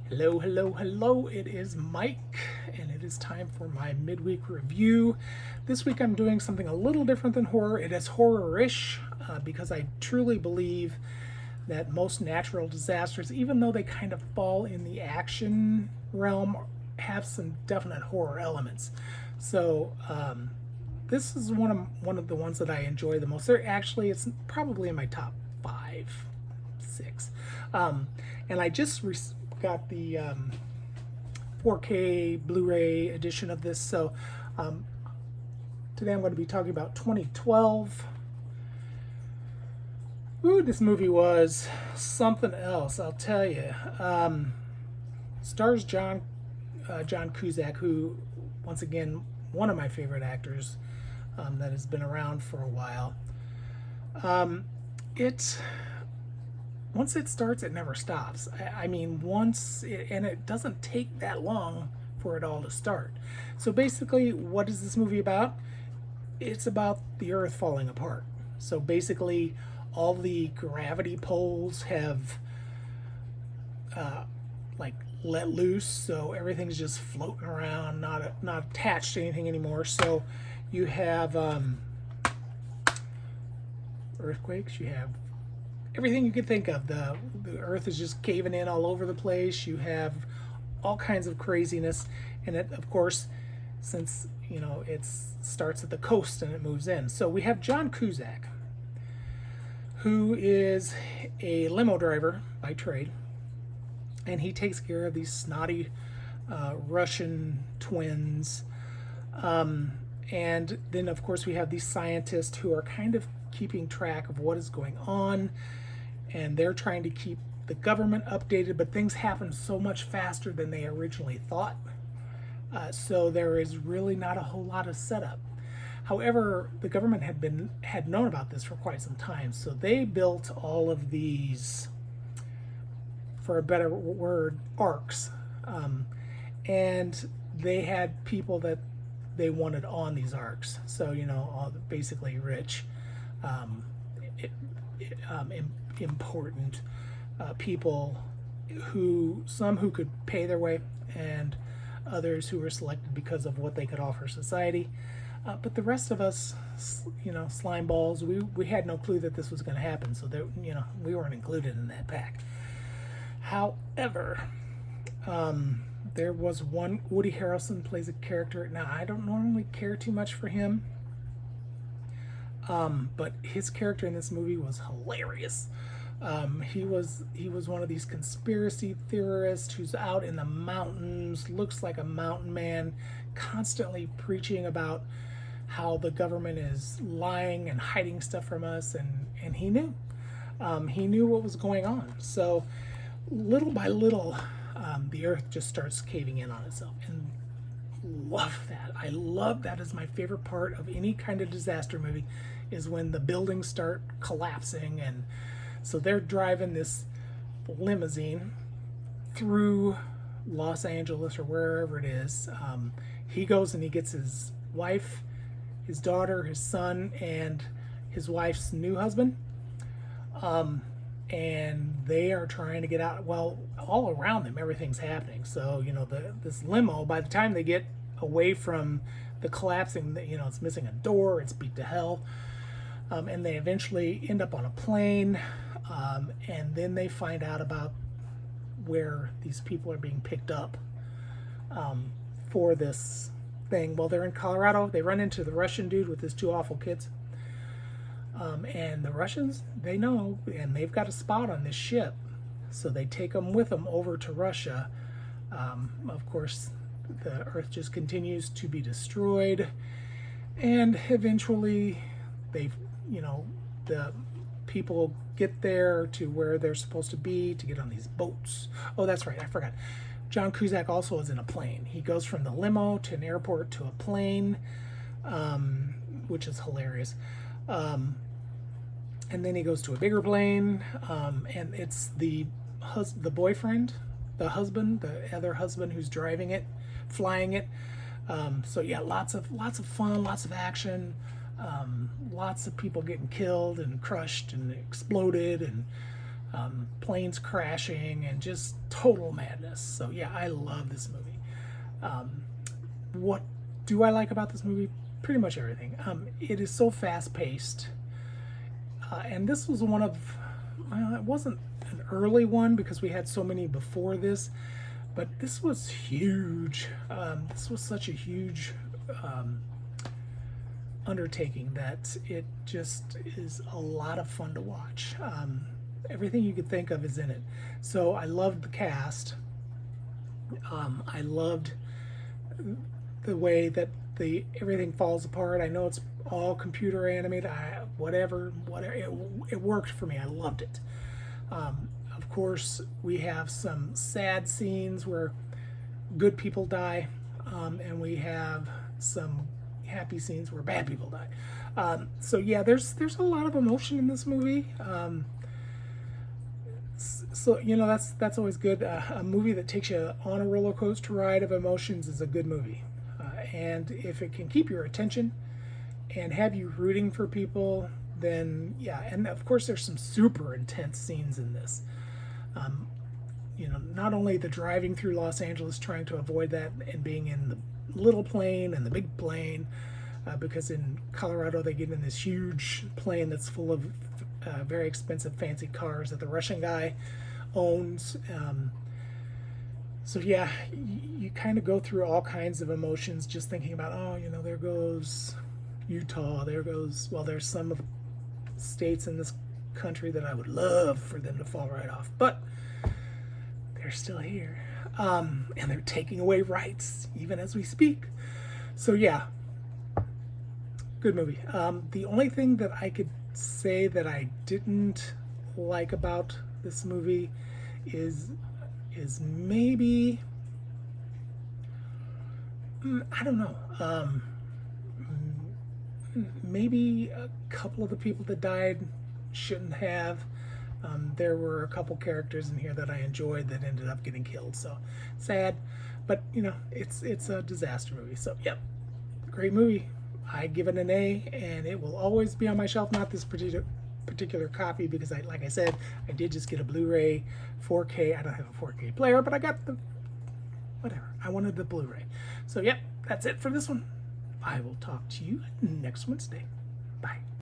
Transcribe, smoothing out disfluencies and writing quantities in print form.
Hello, hello, hello. It is Mike, and it is time for my midweek review. This week I'm doing something a little different than horror. It is horror-ish because I truly believe that most natural disasters, even though they kind of fall in the action realm, have some definite horror elements. So this is one of the ones that I enjoy the most. It's probably in my top five, six. Um, and I just got the 4K Blu-ray edition of this. So um, today I'm going to be talking about 2012. Ooh, this movie was something else, I'll tell you. Stars John Cusack, who, once again, one of my favorite actors that has been around for a while. It Once it starts, it never stops. I mean, and it doesn't take that long for it all to start. So basically, what is this movie about? It's about the Earth falling apart. So basically, all the gravity poles have like let loose, so everything's just floating around, not attached to anything anymore. So you have earthquakes, you have everything you could think of. The earth is just caving in all over the place. You have all kinds of craziness, and it, of course, since it starts at the coast and it moves in. So we have John Cusack, who is a limo driver by trade, and he takes care of these snotty Russian twins. And then, of course, we have these scientists who are kind of keeping track of what is going on, and they're trying to keep the government updated, but things happen so much faster than they originally thought. So there is really not a whole lot of setup. However, the government had known about this for quite some time, so they built all of these, for a better word, arcs, and they had people that they wanted on these arcs. So all basically rich, um, important people, some who could pay their way, and others who were selected because of what they could offer society. But the rest of us, slime balls, we had no clue that this was going to happen, so that we weren't included in that pack. However, there was one. Woody Harrelson plays a character. Now, I don't normally care too much for him, but his character in this movie was hilarious. He was one of these conspiracy theorists who's out in the mountains, looks like a mountain man, constantly preaching about how the government is lying and hiding stuff from us, and he knew. He knew what was going on. So little by little, the earth just starts caving in on itself, and love that. I love that as my favorite part of any kind of disaster movie, is when the buildings start collapsing. And so they're driving this limousine through Los Angeles or wherever it is. He goes and he gets his wife, his daughter, his son, and his wife's new husband. And they are trying to get out. Well, all around them, everything's happening. So this limo, by the time they get away from the collapsing, it's missing a door, it's beat to hell, and they eventually end up on a plane, and then they find out about where these people are being picked up for this thing. Well, they're in Colorado. They run into the Russian dude with his two awful kids. And the Russians, they know, and they've got a spot on this ship, so they take them with them over to Russia. Of course, the Earth just continues to be destroyed, and eventually, the people get there to where they're supposed to be to get on these boats. Oh, that's right, I forgot. John Cusack also is in a plane. He goes from the limo to an airport to a plane, which is hilarious. And then he goes to a bigger plane, and it's the boyfriend, the husband, the other husband who's driving it, flying it. So yeah, lots of fun, lots of action, lots of people getting killed and crushed and exploded, and planes crashing, and just total madness. So yeah, I love this movie. What do I like about this movie? Pretty much everything. It is so fast paced, and this was one of, well, it wasn't an early one because we had so many before this, but this was huge. This was such a huge undertaking that it just is a lot of fun to watch. Everything you could think of is in it. So I loved the cast. I loved the way that the everything falls apart. I know it's all computer animated. Whatever, it worked for me. I loved it. Of course, we have some sad scenes where good people die, and we have some happy scenes where bad people die. So yeah, there's a lot of emotion in this movie. So you know, that's always good. A movie that takes you on a roller coaster ride of emotions is a good movie, and if it can keep your attention and have you rooting for people, then yeah. And of course, there's some super intense scenes in this. You know, not only the driving through Los Angeles, trying to avoid that, and being in the little plane and the big plane, because in Colorado they get in this huge plane that's full of very expensive fancy cars that the Russian guy owns. So yeah, you kind of go through all kinds of emotions just thinking about, oh, you know, there goes Utah, there goes, well, there's some of the states in this country that I would love for them to fall right off, but they're still here. And they're taking away rights even as we speak. So yeah, good movie. The only thing that I could say that I didn't like about this movie is maybe, I don't know, maybe a couple of the people that died shouldn't have. There were a couple characters in here that I enjoyed that ended up getting killed, so sad. But you know, it's a disaster movie. So yep, great movie. I give it an A, and it will always be on my shelf. Not this particular copy, because like I said, I did just get a Blu-ray 4K. I don't have a 4K player, but I got the whatever. I wanted the Blu-ray. So yep, that's it for this one. I will talk to you next Wednesday. Bye.